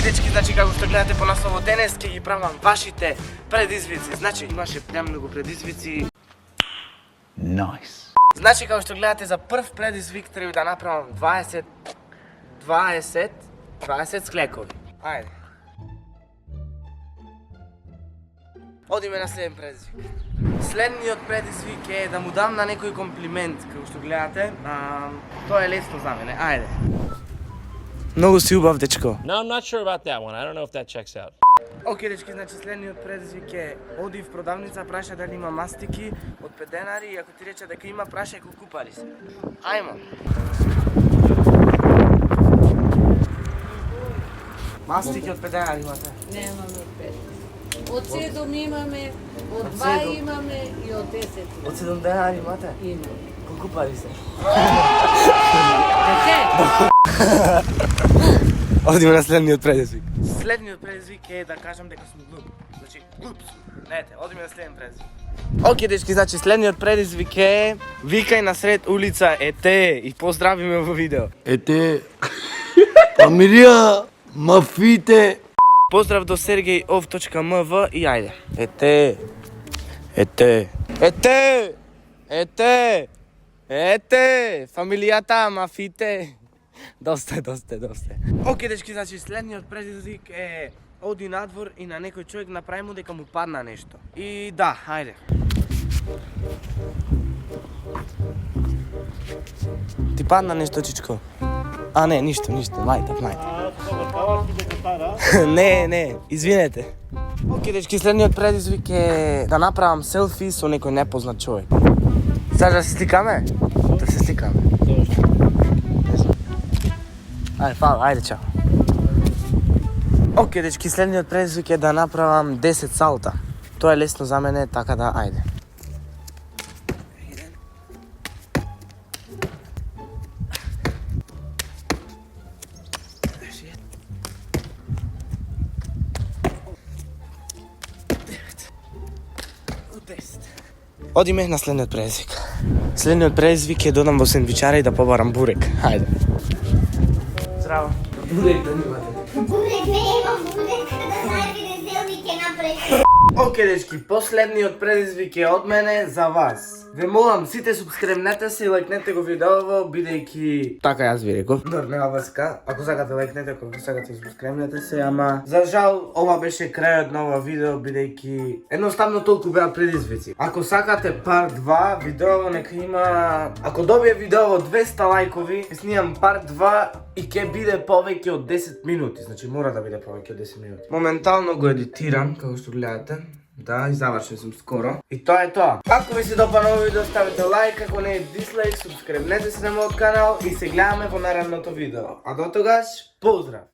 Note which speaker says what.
Speaker 1: дечки, значи како што гледате по наслово денес ќе ги правам вашите предизвици. Значи имаше премногу предизвици.
Speaker 2: Nice.
Speaker 1: Значи како што гледате за прв предизвик треба да направам 20 склекови. Ајде. Одиме на следен предизвик. Следниот предизвик е да му дам на некој комплимент, како што гледате. Тоа е лесно за мене. Ајде. Многу си убав, дечко.
Speaker 3: No, I'm not sure about that one. I don't know if that checks out.
Speaker 1: Океј, дечки, значи следниот предизвик е оди в продавница, праша дали има мастики од 5 денари и ако ти рече дека има, праша ако купали се. Ајмо. Мастики од 5 денари имате?
Speaker 4: Немаме од 5. Од 7 имаме, од 2 имаме и од 10
Speaker 1: Од 7 денари имате?
Speaker 4: имаме.
Speaker 1: Ако купали се.
Speaker 4: Дете?
Speaker 1: Одиме на следниот предизвик. Следниот предизвик е да кажам дека сум глуп. Значи, глуп сум. Знаете, одиме на следен предизвик. Океј, дечки, значи следниот предизвик е викај насред улица ете и поздравиме во видео.
Speaker 2: Ете, Памирија, мафите.
Speaker 1: Поздрав до sergejov.mv и ајде. Ете. Ете. Ете. Ете. Ете. Фамилијата, мафите. Доста. Океј, дечки, значи следниот предизвик е оди надвор и на некој човек направи му дека му падна нешто. И да, ајде. Ти падна нешто, чичко? А не, ништо, мајтап. Не, извинете. Океј, дечки, следниот предизвик е да направам селфи со некој непознат човек. Сега да се сликаме? Да се сликаме. Ајде, фала, ајде, чао. Океј, дечки, следниот предизвик е да направам 10 салта. Тоа е лесно за мене, така да ајде. Одиме на следниот предизвик. Следниот предизвик е додам во сендвичара и да побарам бурек. Хајде. Здраво. Бурек да имате.
Speaker 5: Бурек не имам бурек, да знаете да сделни ке направи.
Speaker 1: Океј, дечки, последниот предизвик е од мене за вас. Ве молам, сите субскребнете се и лајкнете го видеово, бидејќи... Така јас ви реков. Добро, нема врска. Ако сакате лајкнете, ако сакате субскребнете се, ама... За жал, ова беше крајот на ова видео, бидејќи... Едноставно толку беа предизвици. Ако сакате пар 2, видеово нека има... Ако добие видеово 200 лајкови, снимам пар 2 и ќе биде повеќе од 10 минути. Значи, мора да биде повеќе од 10 минути. Моментално го едитирам, како што гледате. Да, и завршен сум скоро. И тоа е тоа. Ако ви се допадна овој видео, ставите лайк, ако не е дислайк, субскребнете се на мојот канал и се гледаме во наредното видео. А до тогаш, поздрав!